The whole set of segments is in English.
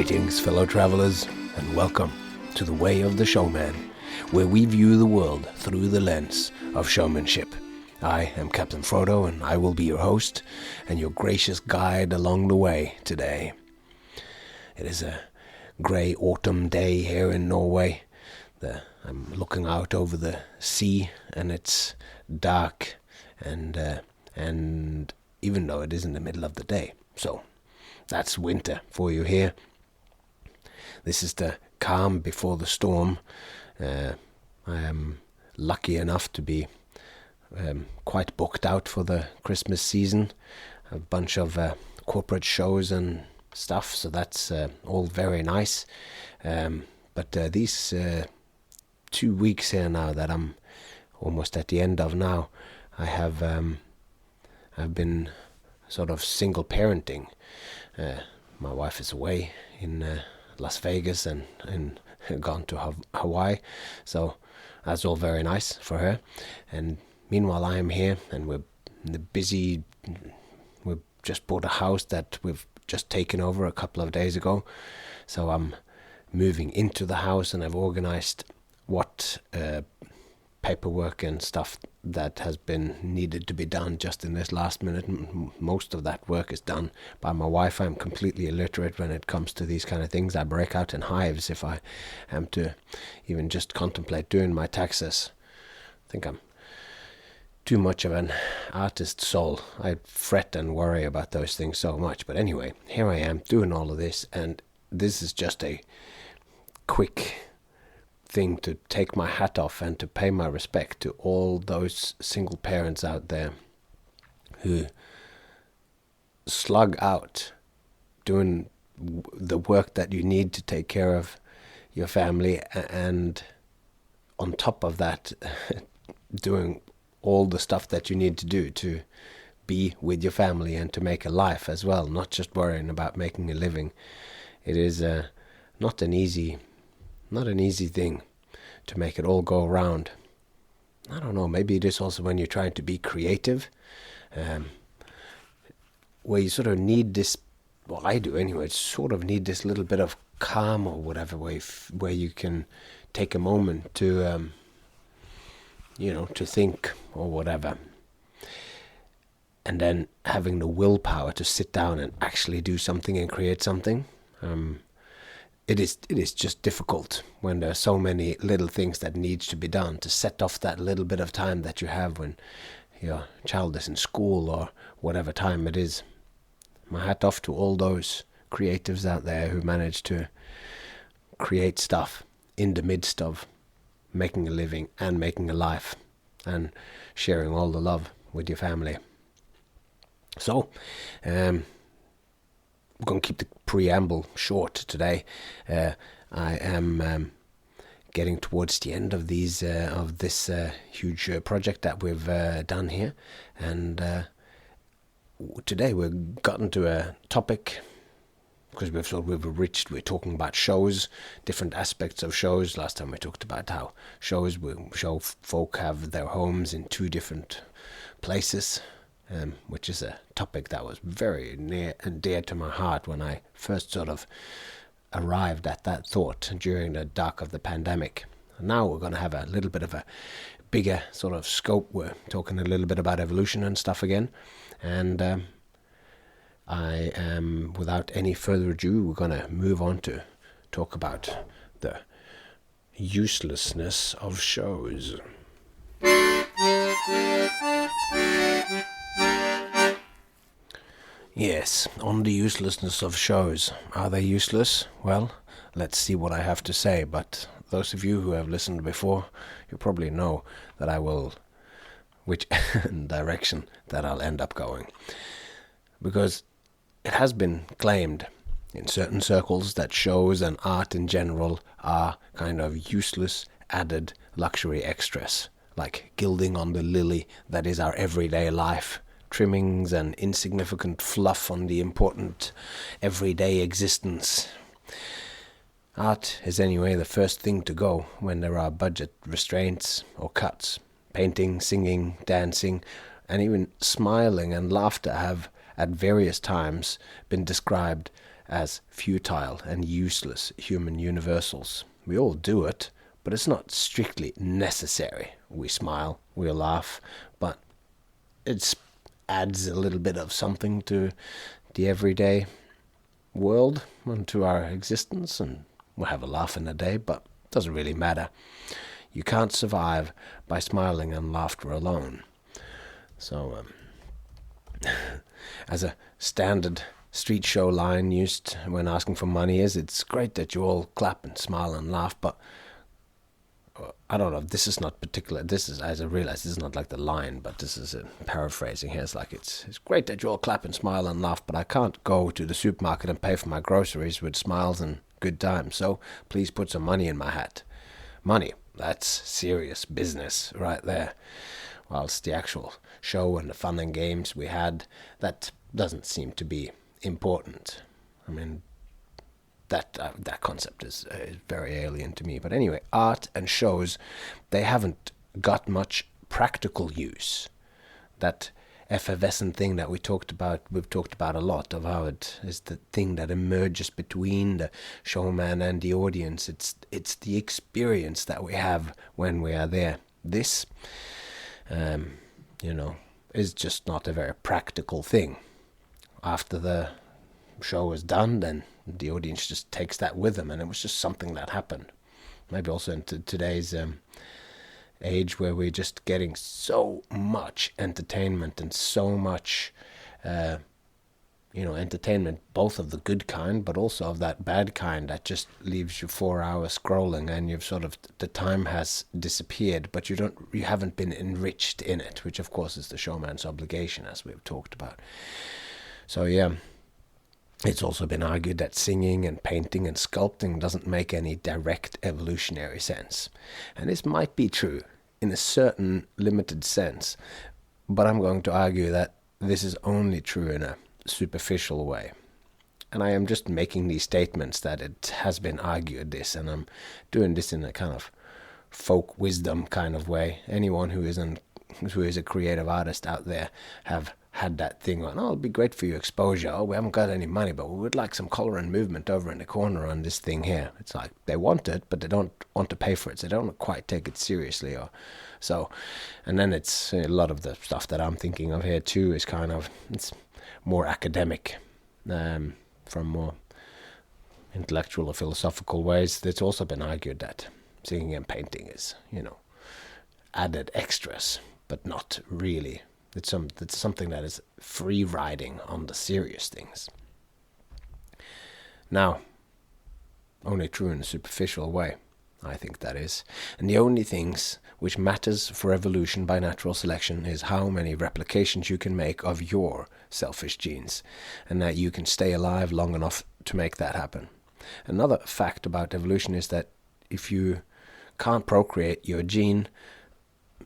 Greetings, fellow travelers, and welcome to the Way of the Showman, where we view the world through the lens of showmanship. I am Captain Frodo, and I will be your host and your gracious guide along the way today. It is a grey autumn day here in Norway. I'm looking out over the sea, and it's dark, and even though it is in the middle of the day, so that's winter for you here. This is the calm before the storm. I am lucky enough to be quite booked out for the Christmas season. A bunch of corporate shows and stuff, so that's all very nice. But these 2 weeks here now that I'm almost at the end of now, I've been sort of single parenting. My wife is away in Las Vegas and gone to Hawaii, so that's all very nice for her. And meanwhile, I am here, and we're busy. We've just bought a house that we've just taken over a couple of days ago, so I'm moving into the house, and I've organized what paperwork and stuff that has been needed to be done just in this last minute. Most of that work is done by my wife. I'm completely illiterate when it comes to these kind of things. I break out in hives if I am to even just contemplate doing my taxes. I think I'm too much of an artist soul. I fret and worry about those things so much. But anyway, here I am doing all of this, and this is just a quick thing to take my hat off and to pay my respect to all those single parents out there who slug out doing the work that you need to take care of your family, and on top of that doing all the stuff that you need to do to be with your family and to make a life as well, not just worrying about making a living. It is not an easy thing to make it all go around. I don't know, maybe it is also when you're trying to be creative, where you sort of need this, well, I do anyway, sort of need this little bit of calm or whatever, where you can take a moment to, to think or whatever. And then having the willpower to sit down and actually do something and create something. It is just difficult when there are so many little things that needs to be done to set off that little bit of time that you have when your child is in school or whatever time it is. My hat off to all those creatives out there who manage to create stuff in the midst of making a living and making a life and sharing all the love with your family. So, we're going to keep the preamble short today. I am getting towards the end of this huge project that we've done here, and today we've gotten to a topic because we're talking about shows, different aspects of shows. Last time we talked about how show folk have their homes in two different places. Which is a topic that was very near and dear to my heart when I first sort of arrived at that thought during the dark of the pandemic. And now we're going to have a little bit of a bigger sort of scope. We're talking a little bit about evolution and stuff again. And I am, without any further ado, we're going to move on to talk about the uselessness of shows. Yes, on the uselessness of shows. Are they useless? Well, let's see what I have to say, but those of you who have listened before, you probably know that I will, which direction that I'll end up going. Because it has been claimed in certain circles that shows and art in general are kind of useless added luxury extras, like gilding on the lily that is our everyday life. Trimmings and insignificant fluff on the important everyday existence. Art is anyway the first thing to go when there are budget restraints or cuts. Painting, singing, dancing, and even smiling and laughter have at various times been described as futile and useless human universals. We all do it, but it's not strictly necessary. We smile, we laugh, but it adds a little bit of something to the everyday world and to our existence, and we'll have a laugh in a day, but it doesn't really matter. You can't survive by smiling and laughter alone. So, as a standard street show line used when asking for money is, it's great that you all clap and smile and laugh, but I don't know, this is not particular, this is, as I realize, this is not like the line, but this is a paraphrasing here. It's like, it's great that you all clap and smile and laugh, but I can't go to the supermarket and pay for my groceries with smiles and good times, so please put some money in my hat. Money, that's serious business right there. Whilst the actual show and the fun and games we had, that doesn't seem to be important. I mean, that concept is very alien to me. But anyway, art and shows, they haven't got much practical use. That effervescent thing that we've talked about a lot, of how it is the thing that emerges between the showman and the audience. It's the experience that we have when we are there. This, is just not a very practical thing. After the show is done, then the audience just takes that with them, and it was just something that happened. Maybe also in today's age, where we're just getting so much entertainment and so much entertainment, both of the good kind but also of that bad kind that just leaves you 4 hours scrolling, and you've sort of, the time has disappeared, but you haven't been enriched in it, which of course is the showman's obligation, as we've talked about. So yeah, it's also been argued that singing and painting and sculpting doesn't make any direct evolutionary sense. And this might be true in a certain limited sense, but I'm going to argue that this is only true in a superficial way. And I am just making these statements that it has been argued this, and I'm doing this in a kind of folk wisdom kind of way. Anyone who is a creative artist out there have had that thing on, it'll be great for your exposure. Oh, we haven't got any money, but we would like some color and movement over in the corner on this thing here. It's like they want it, but they don't want to pay for it, so they don't quite take it seriously. Or so, and then it's a lot of the stuff that I'm thinking of here too is kind of, it's more academic, from more intellectual or philosophical ways. It's also been argued that singing and painting is, added extras, but not really. It's something that is free riding on the serious things. Now, only true in a superficial way, I think that is. And the only things which matters for evolution by natural selection is how many replications you can make of your selfish genes, and that you can stay alive long enough to make that happen. Another fact about evolution is that if you can't procreate your gene,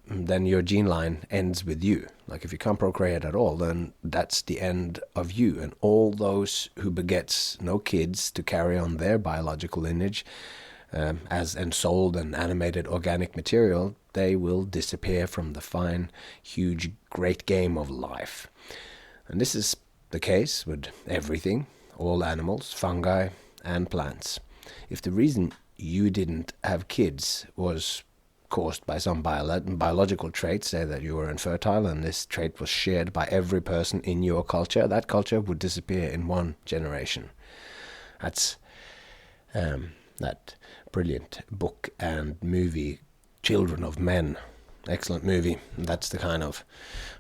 then your gene line ends with you. Like if you can't procreate at all, then that's the end of you. And all those who begets no kids to carry on their biological lineage as ensouled and animated organic material, they will disappear from the fine, huge, great game of life. And this is the case with everything, all animals, fungi, and plants. If the reason you didn't have kids was caused by some biological trait, say that you were infertile, and this trait was shared by every person in your culture, that culture would disappear in one generation. That's that brilliant book and movie, Children of Men. Excellent movie. That's the kind of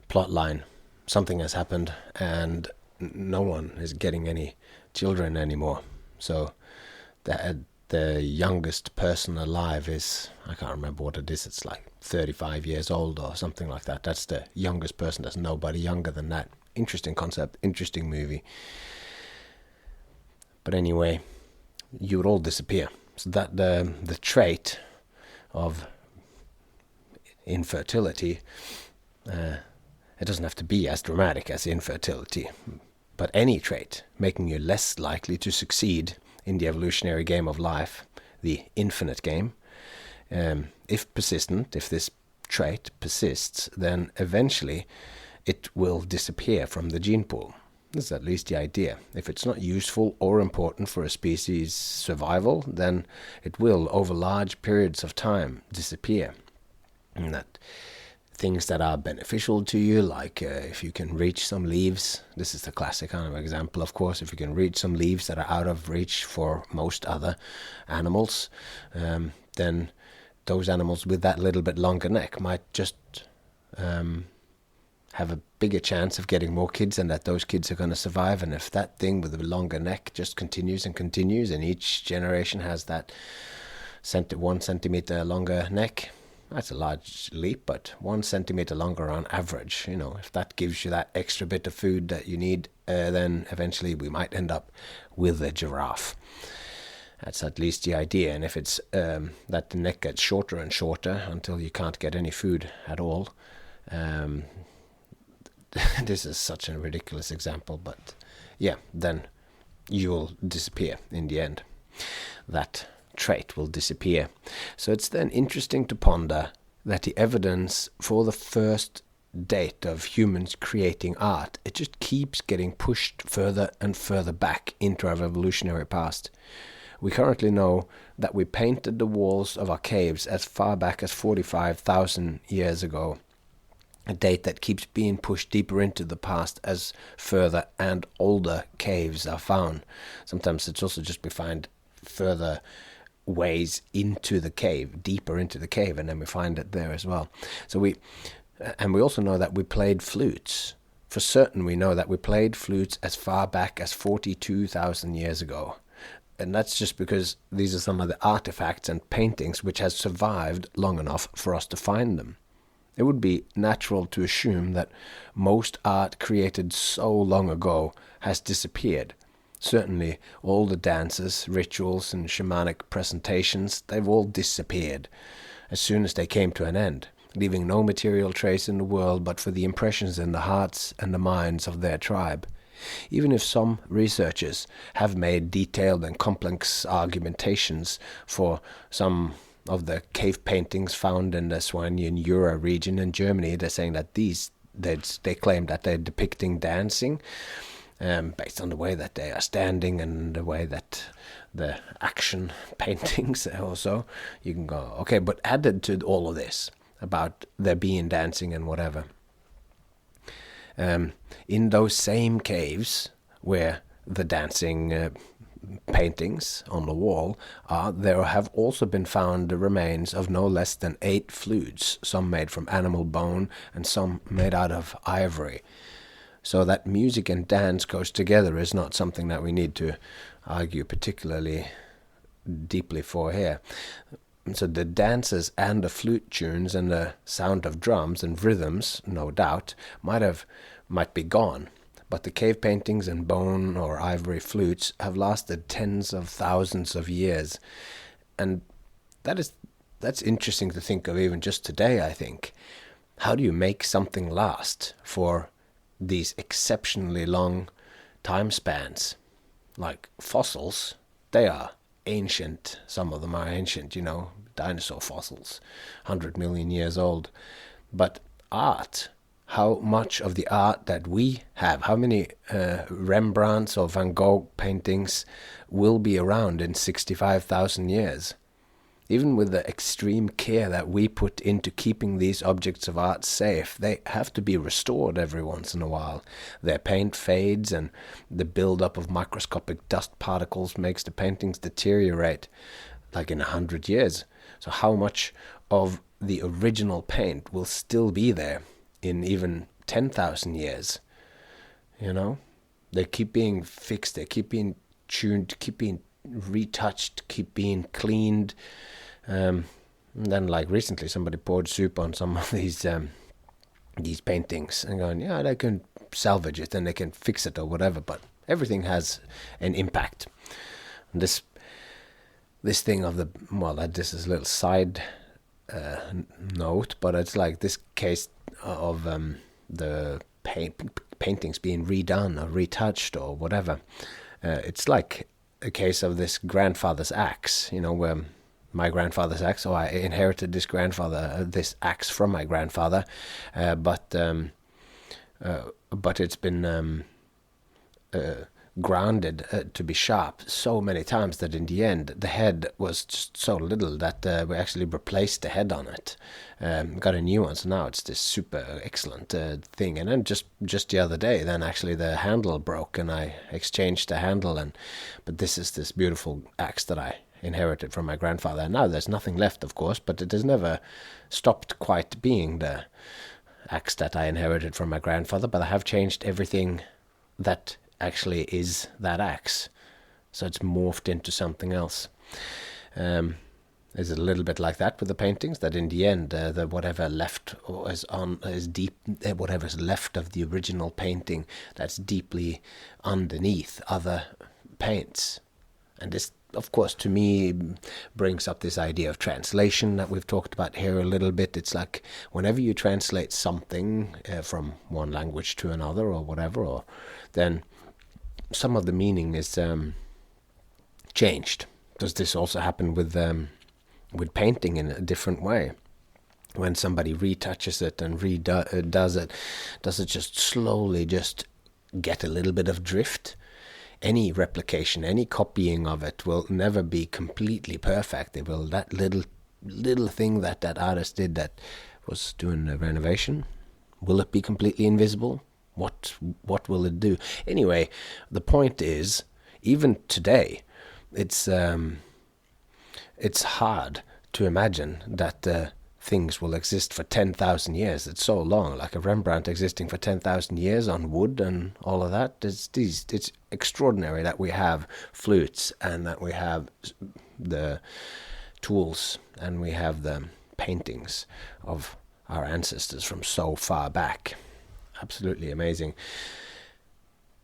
plot line. Something has happened and no one is getting any children anymore. So the youngest person alive is, I can't remember what it is, it's like 35 years old or something like that. That's the youngest person. There's nobody younger than that. Interesting concept, interesting movie. But anyway, you would all disappear. So that the trait of infertility, it doesn't have to be as dramatic as infertility, but any trait making you less likely to succeed in the evolutionary game of life, the infinite game, if persistent, if this trait persists, then eventually it will disappear from the gene pool. This is at least the idea. If it's not useful or important for a species' survival, then it will, over large periods of time, disappear. And that things that are beneficial to you, like if you can reach some leaves, this is the classic kind of example, of course, if you can reach some leaves that are out of reach for most other animals, then those animals with that little bit longer neck might just have a bigger chance of getting more kids, and that those kids are going to survive. And if that thing with the longer neck just continues and continues, and each generation has that 1 centimeter longer neck, that's a large leap, but 1 centimeter longer on average, if that gives you that extra bit of food that you need, then eventually we might end up with a giraffe. That's at least the idea. And if it's that the neck gets shorter and shorter until you can't get any food at all, this is such a ridiculous example, but yeah, then you'll disappear in the end. That trait will disappear. So it's then interesting to ponder that the evidence for the first date of humans creating art, it just keeps getting pushed further and further back into our evolutionary past. We currently know that we painted the walls of our caves as far back as 45,000 years ago, a date that keeps being pushed deeper into the past as further and older caves are found. Sometimes it's also just we find further ways into the cave, deeper into the cave, and then we find it there as well. So we also know that we played flutes. For certain, we know that we played flutes as far back as 42,000 years ago. And that's just because these are some of the artifacts and paintings which has survived long enough for us to find them. It would be natural to assume that most art created so long ago has disappeared. Certainly all the dances, rituals, and shamanic presentations, they've all disappeared as soon as they came to an end, leaving no material trace in the world but for the impressions in the hearts and the minds of their tribe. Even if some researchers have made detailed and complex argumentations for some of the cave paintings found in the Swanien Jura region in Germany, they're saying that they claim that they're depicting dancing, based on the way that they are standing and the way that the action paintings also. You can go, okay, but added to all of this about there being dancing and whatever, in those same caves where the dancing paintings on the wall are, there have also been found the remains of no less than 8 flutes, some made from animal bone and some made out of ivory. So that music and dance goes together is not something that we need to argue particularly deeply for here. So the dances and the flute tunes and the sound of drums and rhythms, no doubt, might be gone. But the cave paintings and bone or ivory flutes have lasted tens of thousands of years. And that's interesting to think of even just today, I think. How do you make something last for these exceptionally long time spans? Like fossils, they are ancient. Some of them are ancient, dinosaur fossils, 100 million years old. But art, how much of the art that we have, how many Rembrandts or Van Gogh paintings will be around in 65,000 years? Even with the extreme care that we put into keeping these objects of art safe, they have to be restored every once in a while. Their paint fades, and the build-up of microscopic dust particles makes the paintings deteriorate, like in 100 years. So how much of the original paint will still be there in even 10,000 years? They keep being fixed, they keep being tuned, keep being retouched, keep being cleaned. And then, like recently, somebody poured soup on some of these paintings and going, yeah, they can salvage it and they can fix it or whatever. But everything has an impact. And this thing of this is a little side note, but it's like this case of the paintings being redone or retouched or whatever. It's like a case of this grandfather's axe, where my grandfather's axe, so I inherited this axe from my grandfather, but it's been grounded to be sharp so many times that in the end the head was just so little that we actually replaced the head on it. Got a new one, so now it's this super excellent thing. And then just the other day, then actually the handle broke, and I exchanged the handle. But this is this beautiful axe that I inherited from my grandfather. And now there's nothing left, of course, but it has never stopped quite being the axe that I inherited from my grandfather. But I have changed everything that actually is that axe, so it's morphed into something else. Is it a little bit like that with the paintings, that in the end the whatever left is deep, whatever's left of the original painting, that's deeply underneath other paints. And this, of course, to me brings up this idea of translation that we've talked about here a little bit. It's like whenever you translate something from one language to another or whatever, then some of the meaning is changed. Does this also happen with painting in a different way? When somebody retouches it and does it, does it just slowly just get a little bit of drift? Any replication, any copying of it will never be completely perfect. It will, that little thing that artist did that was doing a renovation, will it be completely invisible? What will it do? Anyway, the point is, even today, it's hard to imagine that things will exist for 10,000 years. It's so long, like a Rembrandt existing for 10,000 years on wood and all of that. It's extraordinary that we have flutes and that we have the tools and we have the paintings of our ancestors from so far back. Absolutely amazing.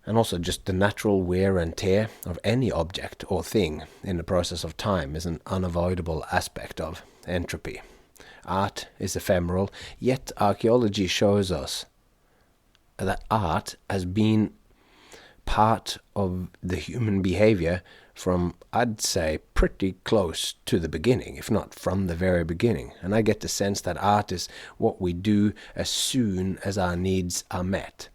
And also just the natural wear and tear of any object or thing in the process of time is an unavoidable aspect of entropy. Art is ephemeral, yet archaeology shows us that art has been part of the human behavior from, I'd say, pretty close to the beginning, if not from the very beginning. And I get the sense that art is what we do as soon as our needs are met.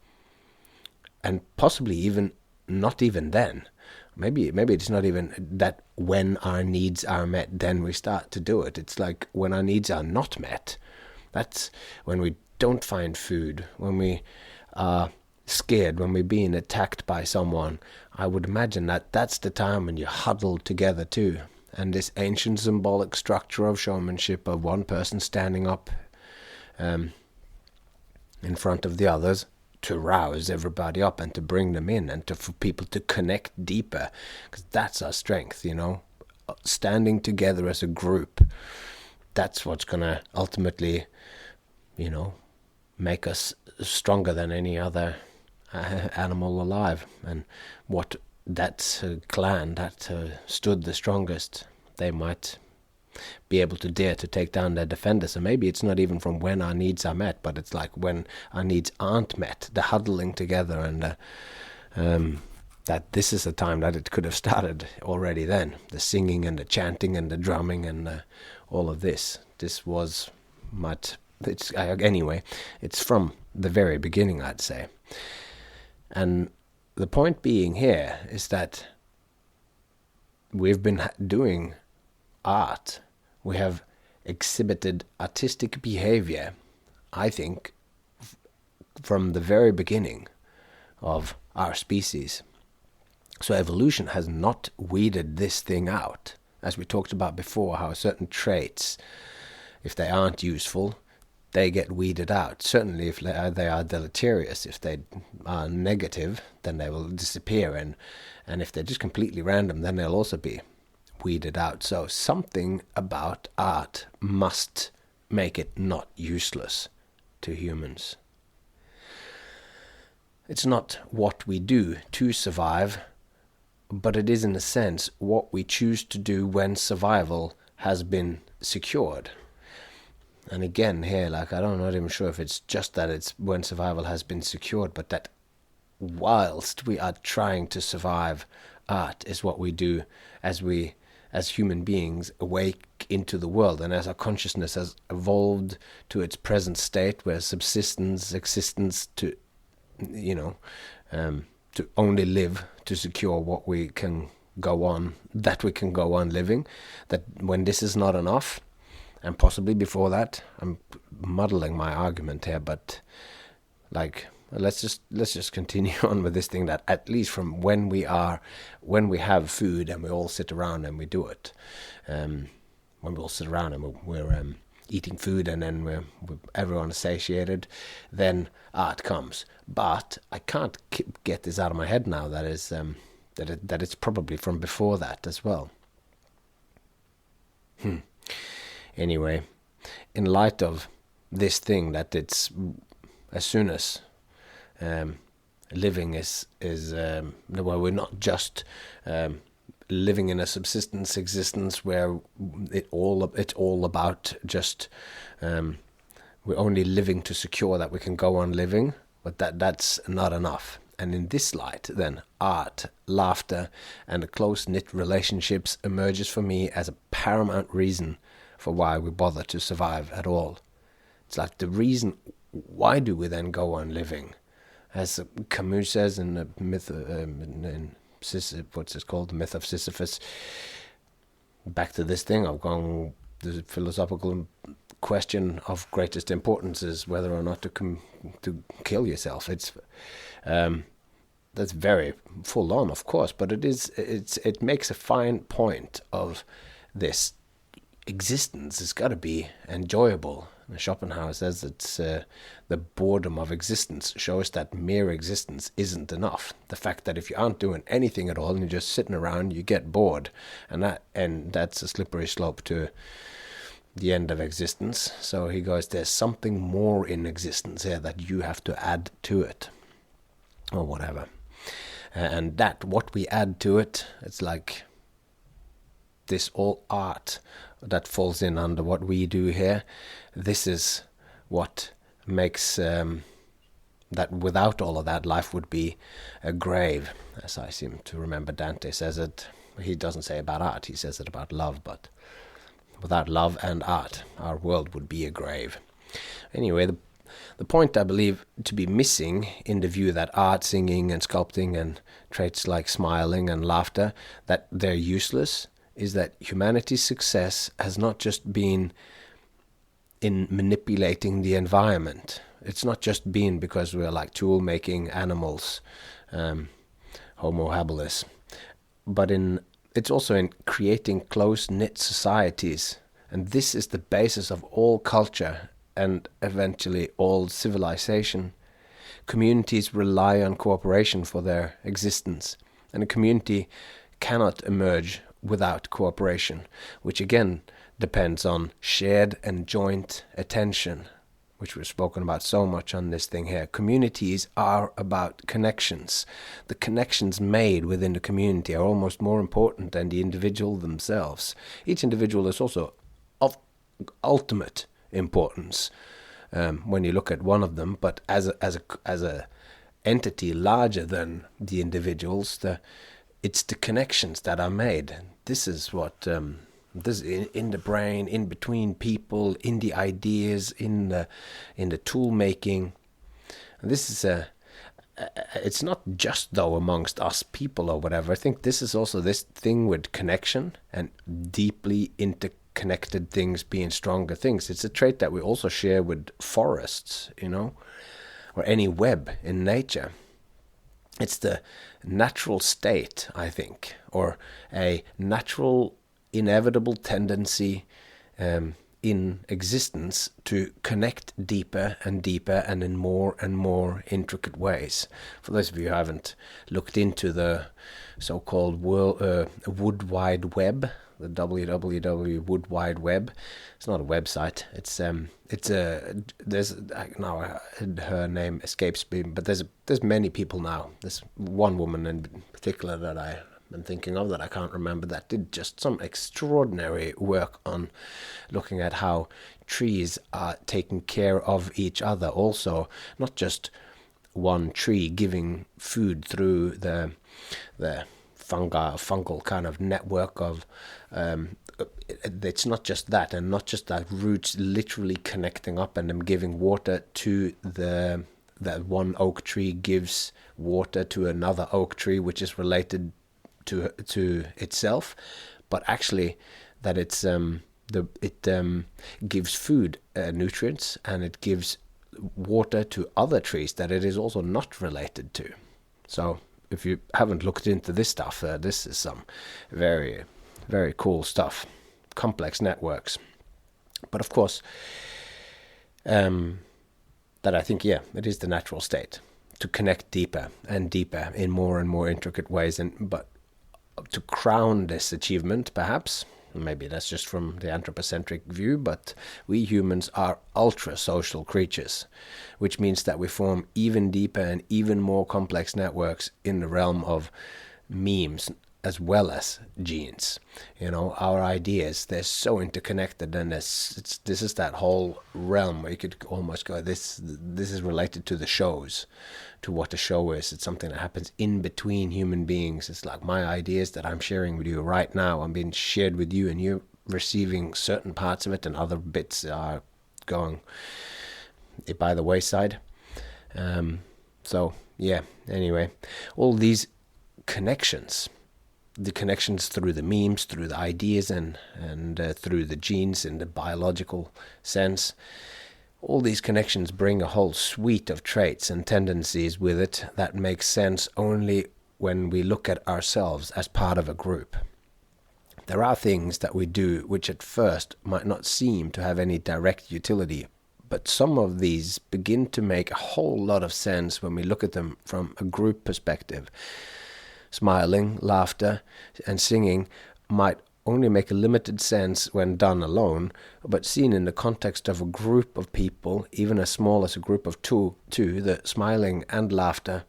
And possibly even not even then. Maybe it's not even that when our needs are met, then we start to do it. It's like when our needs are not met. That's when we don't find food, when we are scared, when we're being attacked by someone. I would imagine that that's the time when you huddle together too. And this ancient symbolic structure of showmanship of one person standing up in front of the others to rouse everybody up and to bring them in and for people to connect deeper, because that's our strength, standing together as a group. That's what's gonna ultimately, make us stronger than any other animal alive. And what that clan that stood the strongest, they might be able to dare to take down their defenders. And maybe it's not even from when our needs are met, but it's like when our needs aren't met, the huddling together, and that this is a time that it could have started already then. The singing and the chanting and the drumming and all of this. This was anyway, it's from the very beginning, I'd say. And the point being here is that we've been doing art. We have exhibited artistic behavior, I think, from the very beginning of our species. So evolution has not weeded this thing out. As we talked about before, how certain traits, if they aren't useful, they get weeded out. Certainly if they are deleterious, if they are negative, then they will disappear. And if they're just completely random, then they'll also be weeded out. So something about art must make it not useless to humans. It's not what we do to survive, but it is in a sense what we choose to do when survival has been secured. And again here, I'm not even sure if it's just that it's when survival has been secured, but that whilst we are trying to survive, art is what we do as human beings awake into the world, and as our consciousness has evolved to its present state, where existence to to only live to secure what we can go on, that we can go on living, that when this is not enough, and possibly before that, I'm muddling my argument here, but like, let's just continue on with this thing, that at least from when we have food and we all sit around and we do it, when we all sit around and we're eating food, and then everyone is satiated, then art comes. But I can't get this out of my head now. That is that it's probably from before that as well. Anyway, in light of this thing, that it's as soon as living is well, we're not just living in a subsistence existence where it's all about just we're only living to secure that we can go on living, but that's not enough. And in this light, then, art, laughter, and close-knit relationships emerges for me as a paramount reason for why we bother to survive at all. It's like the reason, why do we then go on living? As Camus says in the myth, what's it called, the myth of Sisyphus. Back to this thing, I've gone, the philosophical question of greatest importance is whether or not to kill yourself. It's that's very full on, of course, but it makes a fine point of this existence. It's got to be enjoyable. Schopenhauer says it's the boredom of existence shows that mere existence isn't enough. The fact that if you aren't doing anything at all and you're just sitting around, you get bored, and that's a slippery slope to the end of existence. So he goes, there's something more in existence here that you have to add to it, or whatever. And that what we add to it, it's like this all art that falls in under what we do here. This is what makes that without all of that, life would be a grave, as I seem to remember Dante says it. He doesn't say about art, he says it about love, but without love and art, our world would be a grave. Anyway, the point I believe to be missing in the view that art, singing and sculpting and traits like smiling and laughter, that they're useless, is that humanity's success has not just been in manipulating the environment. It's not just been because we're like tool-making animals, Homo habilis, but it's also in creating close-knit societies. And this is the basis of all culture and eventually all civilization. Communities rely on cooperation for their existence, and a community cannot emerge without cooperation, which again depends on shared and joint attention, which we've spoken about so much on this thing here. Communities are about connections. The connections made within the community are almost more important than the individual themselves. Each individual is also of ultimate importance when you look at one of them, but as a entity larger than the individuals, it's the connections that are made. This is what this in the brain, in between people, in the ideas, in the tool making. And this is it's not just though amongst us people or whatever. I think this is also this thing with connection and deeply interconnected things being stronger things. It's a trait that we also share with forests, or any web in nature. It's the natural state, I think, or a natural inevitable tendency in existence to connect deeper and deeper and in more and more intricate ways. For those of you who haven't looked into the so-called Wood Wide Web, the www Wood Wide Web, it's not a website. There's now her name escapes me, but there's many people now. There's one woman in particular that I'm thinking of that I can't remember, that did just some extraordinary work on looking at how trees are taking care of each other. Also, not just one tree giving food through the fungal kind of network of it's not just that, and not just that roots literally connecting up and them giving water to the that one oak tree gives water to another oak tree, which is related to itself, but actually that it gives food, nutrients, and it gives water to other trees that it is also not related to. So if you haven't looked into this stuff, this is some very, very cool stuff, complex networks. But of course, that I think, it is the natural state to connect deeper and deeper in more and more intricate ways. But to crown this achievement, perhaps, maybe that's just from the anthropocentric view, but we humans are ultra-social creatures, which means that we form even deeper and even more complex networks in the realm of memes as well as genes. Our ideas, they're so interconnected, and this is that whole realm where you could almost go, this is related to the shows, to what a show is. It's something that happens in between human beings. It's like my ideas that I'm sharing with you right now, I'm being shared with you, and you're receiving certain parts of it, and other bits are going by the wayside. Anyway, all these connections, the connections through the memes, through the ideas, and through the genes in the biological sense, all these connections bring a whole suite of traits and tendencies with it that make sense only when we look at ourselves as part of a group. There are things that we do which at first might not seem to have any direct utility, but some of these begin to make a whole lot of sense when we look at them from a group perspective. Smiling, laughter, and singing might only make a limited sense when done alone, but seen in the context of a group of people, even as small as a group of two, the smiling and laughter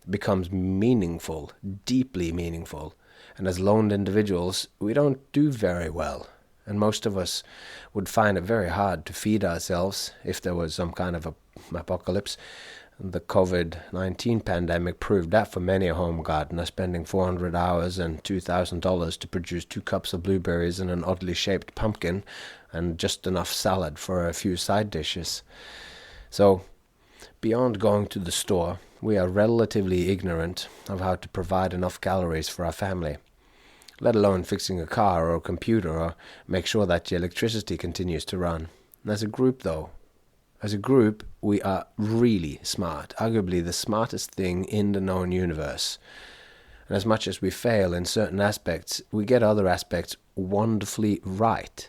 becomes meaningful, deeply meaningful. And as lone individuals, we don't do very well. And most of us would find it very hard to feed ourselves if there was some kind of a apocalypse. The COVID-19 pandemic proved that for many a home gardener, spending 400 hours and $2,000 to produce 2 cups of blueberries and an oddly shaped pumpkin and just enough salad for a few side dishes. So, beyond going to the store, we are relatively ignorant of how to provide enough calories for our family, let alone fixing a car or a computer or make sure that the electricity continues to run. And as a group, though, we are really smart, arguably the smartest thing in the known universe. And as much as we fail in certain aspects, we get other aspects wonderfully right.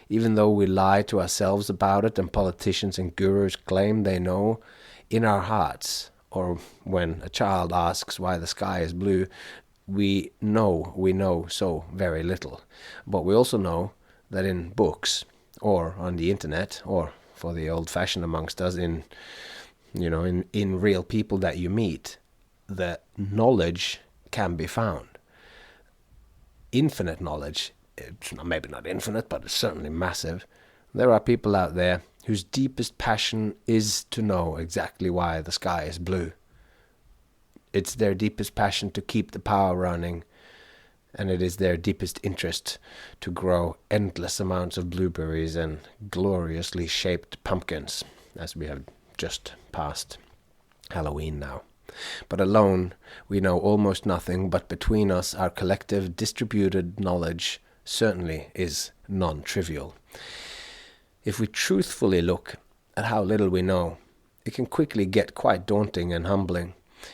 Even though we lie to ourselves about it and politicians and gurus claim they know, in our hearts, or when a child asks why the sky is blue, we know so very little. But we also know that in books, or on the internet, or for the old-fashioned amongst us, in real people that you meet, the knowledge can be found. Infinite knowledge, it's maybe not infinite, but it's certainly massive. There are people out there whose deepest passion is to know exactly why the sky is blue. It's their deepest passion to keep the power running, and it is their deepest interest to grow endless amounts of blueberries and gloriously shaped pumpkins, as we have just passed Halloween now. But alone, we know almost nothing, but between us, our collective distributed knowledge certainly is non-trivial. If we truthfully look at how little we know, it can quickly get quite daunting and humbling.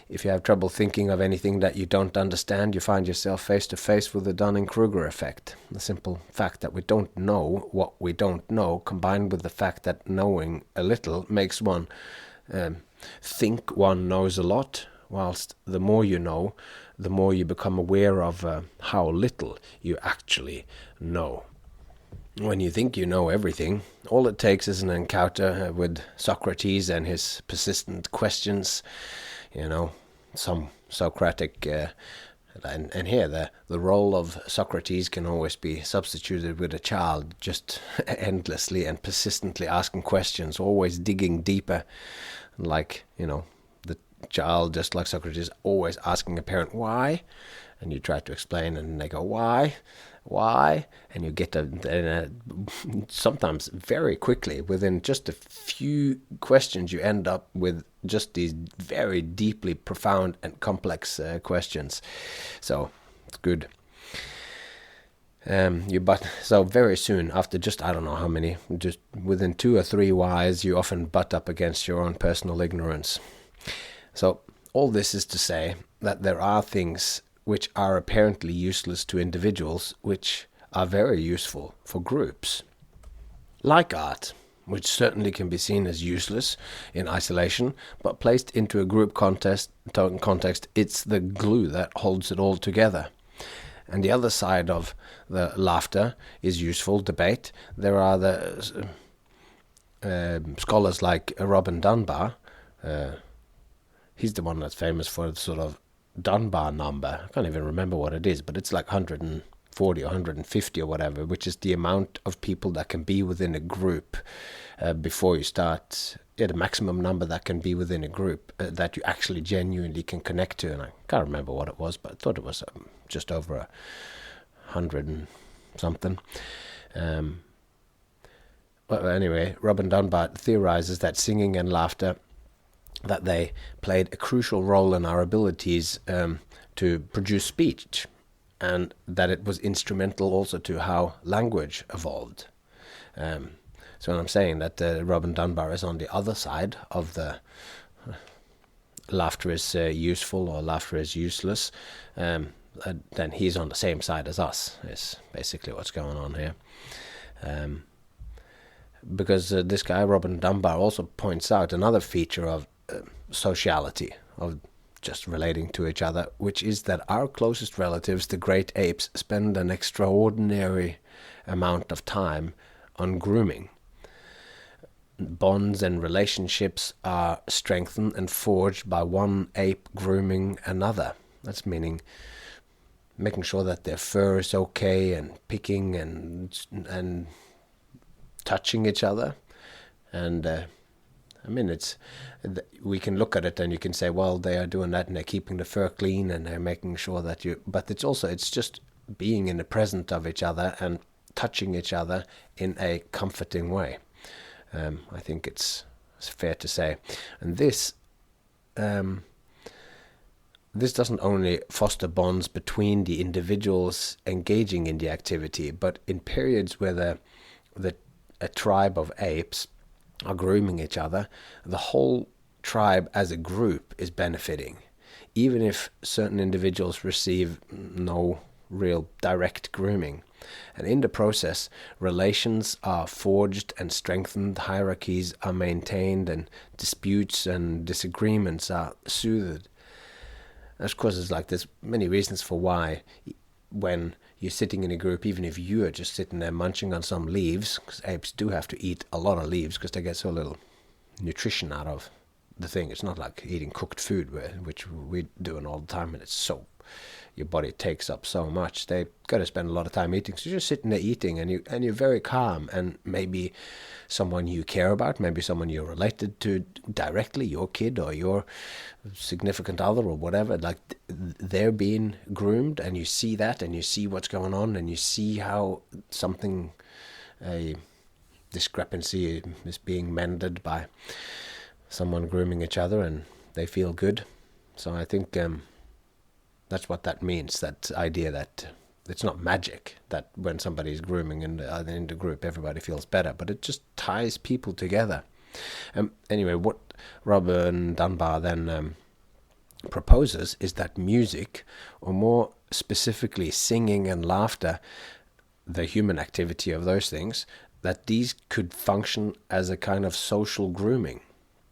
If you have trouble thinking of anything that you don't understand, you find yourself face to face with the Dunning-Kruger effect. The simple fact that we don't know what we don't know, combined with the fact that knowing a little makes one think one knows a lot, whilst the more you know, the more you become aware of how little you actually know. When you think you know everything, all it takes is an encounter with Socrates and his persistent questions. Some Socratic, and here the role of Socrates can always be substituted with a child, just endlessly and persistently asking questions, always digging deeper, like, the child, just like Socrates, always asking a parent, why? And you try to explain, and they go, why? why, and you get sometimes very quickly, within just a few questions, you end up with just these very deeply profound and complex questions. So it's good. So very soon after, just I don't know how many, just within 2 or 3 whys, you often butt up against your own personal ignorance. So all this is to say that there are things which are apparently useless to individuals which are very useful for groups, like art, which certainly can be seen as useless in isolation, but placed into a group context, it's the glue that holds it all together. And the other side of the laughter is useful debate. There are the scholars like Robin Dunbar. He's the one that's famous for the sort of Dunbar number. I can't even remember what it is, but it's like 140 or 150 or whatever, which is the amount of people that can be within a group before you start. The maximum number that can be within a group that you actually genuinely can connect to. And I can't remember what it was, but I thought it was just over 100 and something. Well, anyway, Robin Dunbar theorizes that singing and laughter, that they played a crucial role in our abilities to produce speech, and that it was instrumental also to how language evolved. So when I'm saying that Robin Dunbar is on the other side of the laughter is useful or laughter is useless, then he's on the same side as us, is basically what's going on here. Because this guy, Robin Dunbar, also points out another feature of sociality, of just relating to each other, which is that our closest relatives, the great apes, spend an extraordinary amount of time on grooming. Bonds and relationships are strengthened and forged by one ape grooming another. That's meaning making sure that their fur is okay, and picking and touching each other. And we can look at it and you can say, well, they are doing that and they're keeping the fur clean and they're making sure that but it's just being in the presence of each other and touching each other in a comforting way. I think it's fair to say. And this doesn't only foster bonds between the individuals engaging in the activity, but in periods where a tribe of apes are grooming each other, the whole tribe as a group is benefiting, even if certain individuals receive no real direct grooming. And in the process, relations are forged and strengthened, hierarchies are maintained, and disputes and disagreements are soothed. And of course, there's many reasons for why, when you're sitting in a group, even if you are just sitting there munching on some leaves, because apes do have to eat a lot of leaves because they get so little nutrition out of the thing. It's not like eating cooked food, which we're doing all the time, and it's so, your body takes up so much. They got to spend a lot of time eating. So you're just sitting there eating, and you're very calm. And maybe someone you care about, maybe someone you're related to directly, your kid or your significant other or whatever, they're being groomed, and you see that, and you see what's going on, and you see how a discrepancy is being mended by someone grooming each other, and they feel good. So I think that's what that means, that idea that it's not magic, that when somebody's grooming in the group, everybody feels better, but it just ties people together. Anyway, what Robin Dunbar then proposes is that music, or more specifically singing and laughter, the human activity of those things, that these could function as a kind of social grooming.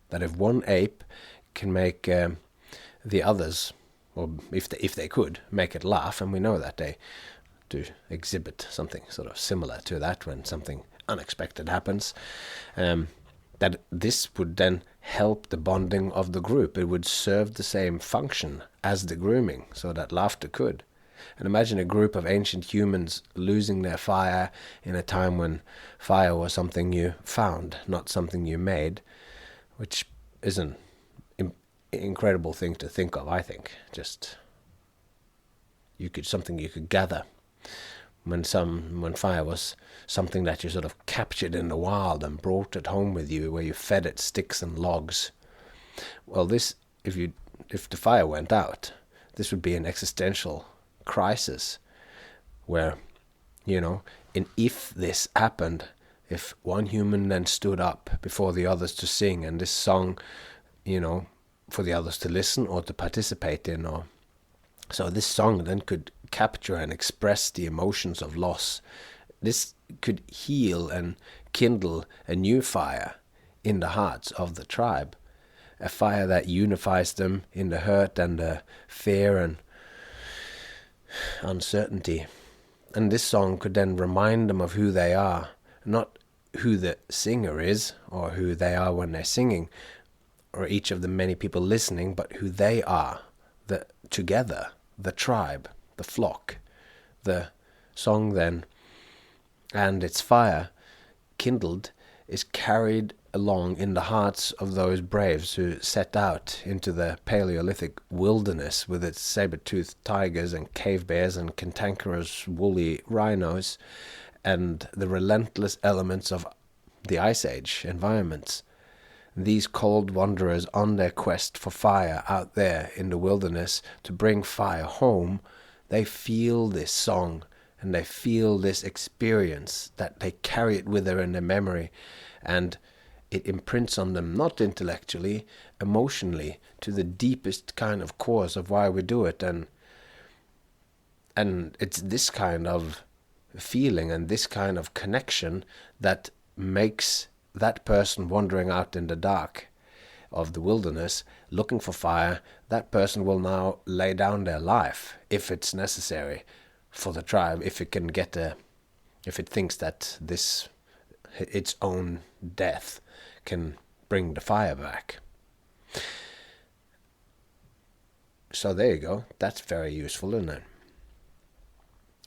That if one ape can make the others, or if they could, make it laugh, and we know that they do exhibit something sort of similar to that when something unexpected happens, that this would then help the bonding of the group. It would serve the same function as the grooming, so that laughter could. And imagine a group of ancient humans losing their fire in a time when fire was something you found, not something you made, which is an incredible thing to think of, I think. Just something you could gather. when fire was something that you sort of captured in the wild and brought it home with you, where you fed it sticks and logs. Well, this, if the fire went out, this would be an existential crisis, where, and if this happened, if one human then stood up before the others to sing, and this song, for the others to listen or to participate in, so this song then could capture and express the emotions of loss. This could heal and kindle a new fire in the hearts of the tribe, a fire that unifies them in the hurt and the fear and uncertainty. And this song could then remind them of who they are, not who the singer is or who they are when they're singing, or each of the many people listening, but who they are, together, the tribe, the flock. The song then, and its fire kindled, is carried along in the hearts of those braves who set out into the Paleolithic wilderness with its saber-toothed tigers and cave bears and cantankerous woolly rhinos and the relentless elements of the Ice Age environments. These cold wanderers on their quest for fire out there in the wilderness to bring fire home, they feel this song and they feel this experience, that they carry it with them in their memory, and it imprints on them, not intellectually, emotionally, to the deepest kind of cause of why we do it. And it's this kind of feeling and this kind of connection that makes that person wandering out in the dark of the wilderness looking for fire, that person will now lay down their life if it's necessary for the tribe, if it can get if it thinks that its own death can bring the fire back. So there you go. That's very useful, isn't it?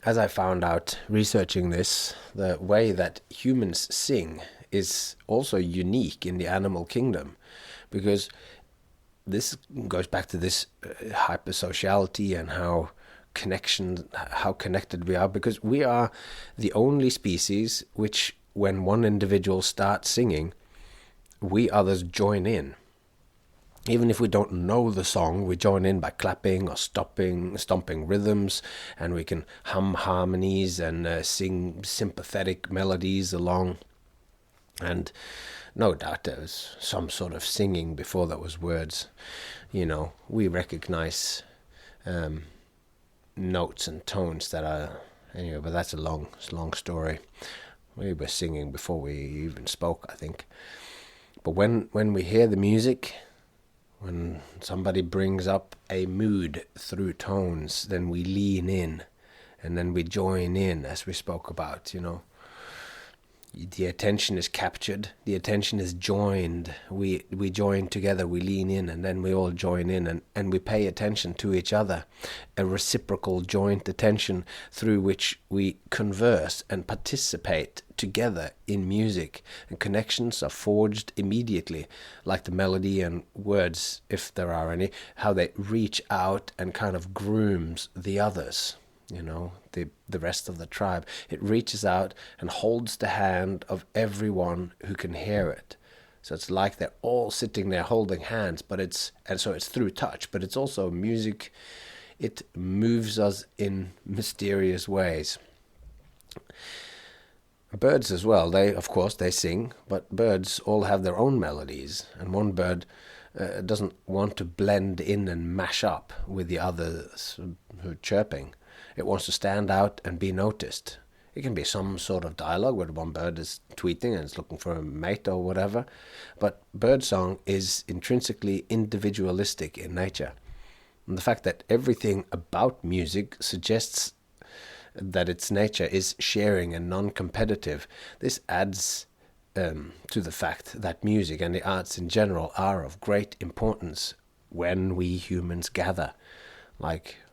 As I found out researching this, the way that humans sing is also unique in the animal kingdom, because this goes back to this hypersociality and how connected we are, because we are the only species which, when one individual starts singing, we others join in. Even if we don't know the song, we join in by clapping or stomping rhythms, and we can hum harmonies and sing sympathetic melodies along. And no doubt there was some sort of singing before there was words. We recognize notes and tones that are... Anyway, but that's a long story. We were singing before we even spoke, I think. But when we hear the music, when somebody brings up a mood through tones, then we lean in, and then we join in, as we spoke about, The attention is captured, the attention is joined, we join together, we lean in, and then we all join in, and we pay attention to each other, a reciprocal joint attention through which we converse and participate together in music, and connections are forged immediately, like the melody and words, if there are any, how they reach out and kind of grooms the others. The rest of the tribe. It reaches out and holds the hand of everyone who can hear it. So it's like they're all sitting there holding hands, so it's through touch, but it's also music. It moves us in mysterious ways. Birds as well, of course they sing, but birds all have their own melodies, and one bird doesn't want to blend in and mash up with the others who are chirping. It wants to stand out and be noticed. It can be some sort of dialogue where one bird is tweeting and is looking for a mate or whatever. But birdsong is intrinsically individualistic in nature. And the fact that everything about music suggests that its nature is sharing and non-competitive, this adds to the fact that music and the arts in general are of great importance when we humans gather.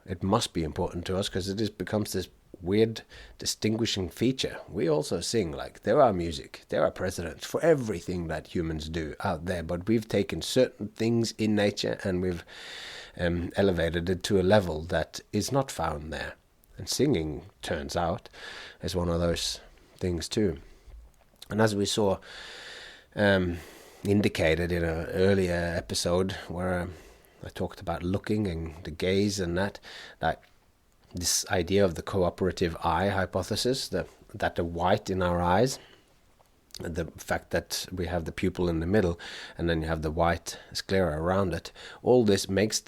It must be important to us because it becomes this weird distinguishing feature. We also sing, there are music, there are precedents for everything that humans do out there, but we've taken certain things in nature and we've elevated it to a level that is not found there. And singing, turns out, is one of those things too. And as we saw indicated in an earlier episode where I talked about looking and the gaze and that this idea of the cooperative eye hypothesis, that the white in our eyes, the fact that we have the pupil in the middle and then you have the white sclera around it, all this makes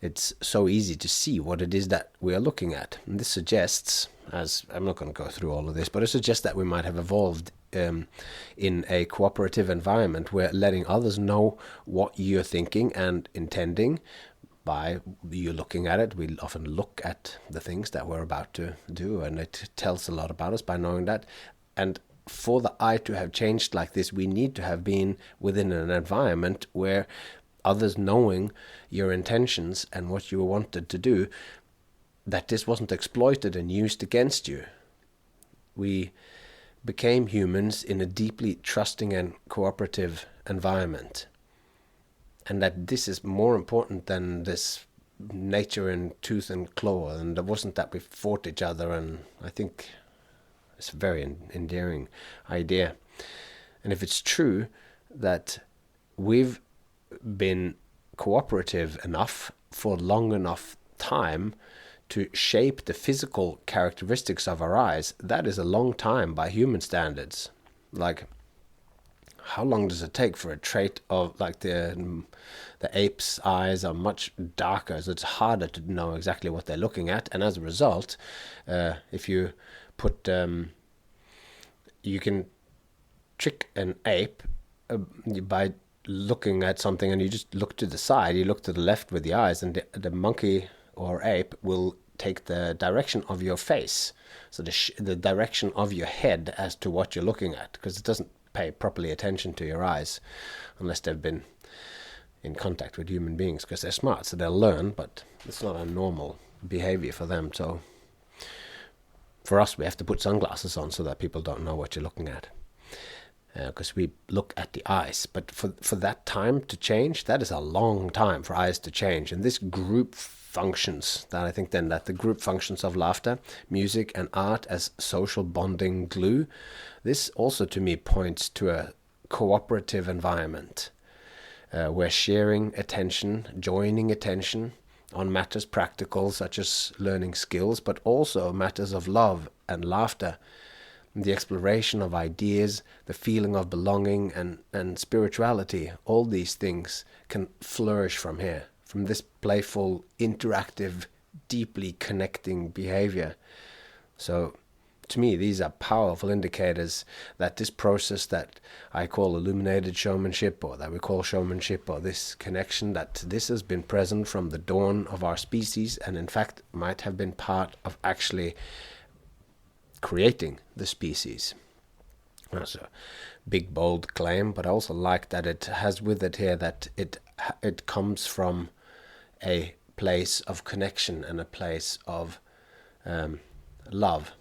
it's so easy to see what it is that we are looking at. And this suggests, as I'm not going to go through all of this, but it suggests that we might have evolved in a cooperative environment where letting others know what you're thinking and intending by you looking at it. We often look at the things that we're about to do, and it tells a lot about us by knowing that. And for the eye to have changed like this, we need to have been within an environment where others knowing your intentions and what you wanted to do, that this wasn't exploited and used against you. We became humans in a deeply trusting and cooperative environment. And that this is more important than this nature in tooth and claw. And it wasn't that we fought each other, and I think it's a very endearing idea. And if it's true that we've been cooperative enough for long enough time to shape the physical characteristics of our eyes, that is a long time by human standards. Like, how long does it take for a trait of, like, the ape's eyes are much darker, so it's harder to know exactly what they're looking at. And as a result, if you put you can trick an ape by looking at something, and you just look to the side, you look to the left with the eyes, and the monkey or ape will take the direction of your face, so the direction of your head as to what you're looking at, because it doesn't pay properly attention to your eyes unless they've been in contact with human beings, because they're smart, so they'll learn, but it's not a normal behavior for them. So for us, we have to put sunglasses on so that people don't know what you're looking at, because we look at the eyes. But for that time to change, that is a long time for eyes to change. And this group functions, that I think then that the group functions of laughter, music and art as social bonding glue, this also to me points to a cooperative environment where sharing attention, joining attention on matters practical such as learning skills, but also matters of love and laughter, the exploration of ideas, the feeling of belonging and spirituality, all these things can flourish from here, from this playful, interactive, deeply connecting behavior. So to me, these are powerful indicators that this process that I call illuminated showmanship, or that we call showmanship, or this connection, that this has been present from the dawn of our species, and in fact might have been part of actually creating the species. That's a big, bold claim, but I also like that it has with it here that it comes from a place of connection and a place of love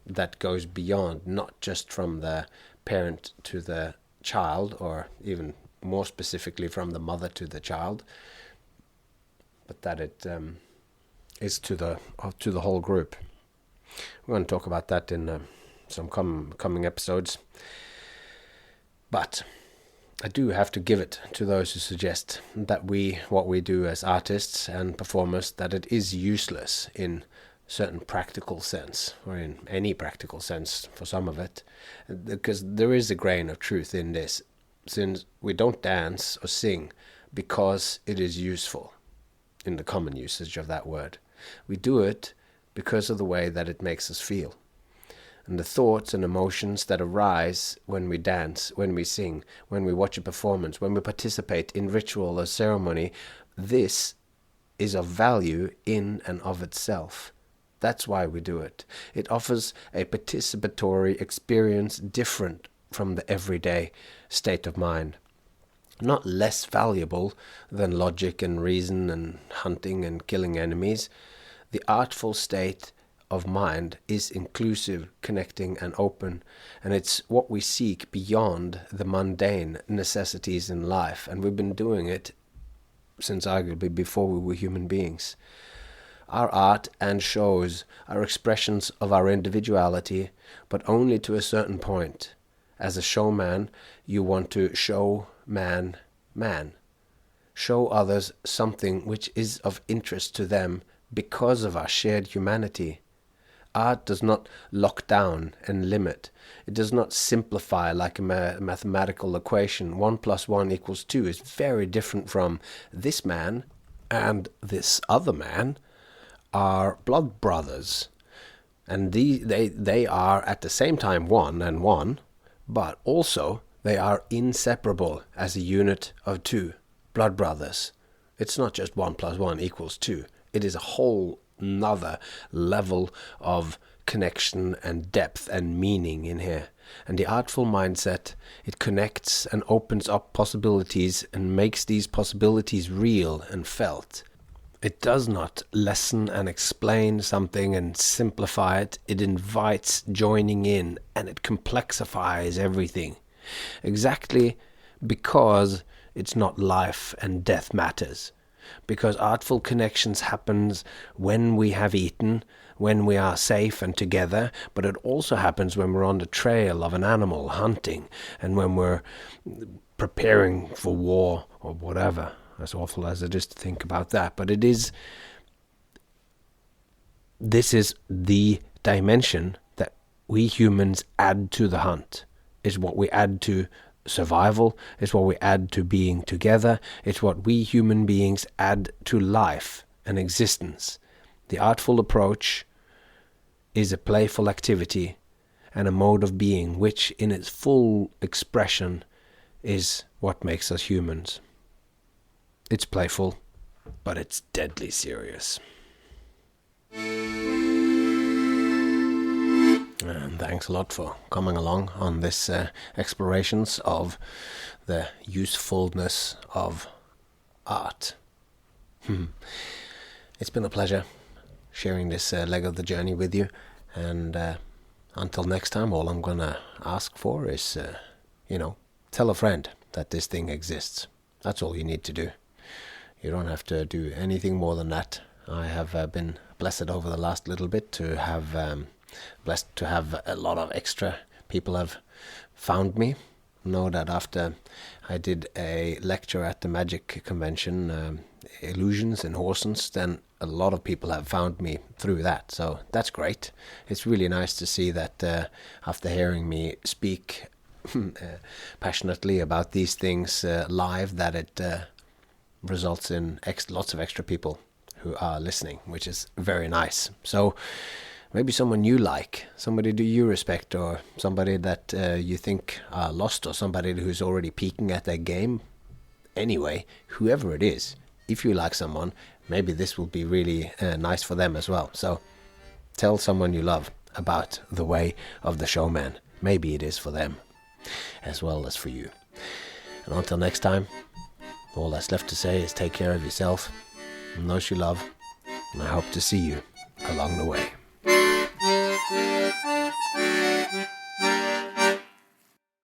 that goes beyond, not just from the parent to the child, or even more specifically from the mother to the child, but that it is to the whole group. We're going to talk about that in some coming episodes. But I do have to give it to those who suggest that what we do as artists and performers, that it is useless in certain practical sense, or in any practical sense for some of it, because there is a grain of truth in this, since we don't dance or sing because it is useful in the common usage of that word. We do it because of the way that it makes us feel. And the thoughts and emotions that arise when we dance, when we sing, when we watch a performance, when we participate in ritual or ceremony, this is of value in and of itself. That's why we do it. It offers a participatory experience different from the everyday state of mind. Not less valuable than logic and reason and hunting and killing enemies. The artful state of mind is inclusive, connecting and open, and it's what we seek beyond the mundane necessities in life, and we've been doing it since arguably before we were human beings. Our art and shows are expressions of our individuality, but only to a certain point. As a showman, you want to show man. Show others something which is of interest to them because of our shared humanity. Art does not lock down and limit. It does not simplify like a mathematical equation. 1 + 1 = 2 is very different from this man and this other man are blood brothers. And they are at the same time one and one, but also they are inseparable as a unit of two. Blood brothers. It's not just 1 + 1 = 2. It is a whole another level of connection and depth and meaning in here. And the artful mindset, it connects and opens up possibilities and makes these possibilities real and felt. It does not lessen and explain something and simplify it. It invites joining in, and it complexifies everything. Exactly because it's not life and death matters. Because artful connections happens when we have eaten, when we are safe and together, but it also happens when we're on the trail of an animal hunting, and when we're preparing for war or whatever. As awful as it is to think about that, but this is the dimension that we humans add to the hunt. It's what we add to survival, it's what we add to being together, it's what we human beings add to life and existence. The artful approach is a playful activity and a mode of being which in its full expression is what makes us humans. It's playful, but it's deadly serious. And thanks a lot for coming along on this explorations of the usefulness of art. It's been a pleasure sharing this leg of the journey with you, and until next time, all I'm gonna ask for is, tell a friend that this thing exists. That's all you need to do. You don't have to do anything more than that. I have been blessed over the last little bit to have a lot of extra people have found me. Know that after I did a lecture at the Magic Convention, Illusions in Horsens, then a lot of people have found me through that. So that's great. It's really nice to see that after hearing me speak passionately about these things live, that it results in lots of extra people who are listening, which is very nice. So maybe someone you like, somebody do you respect, or somebody that you think are lost, or somebody who's already peaking at their game. Anyway, whoever it is, if you like someone, maybe this will be really nice for them as well. So tell someone you love about the way of the showman. Maybe it is for them as well as for you. And until next time, all that's left to say is take care of yourself and those you love, and I hope to see you along the way.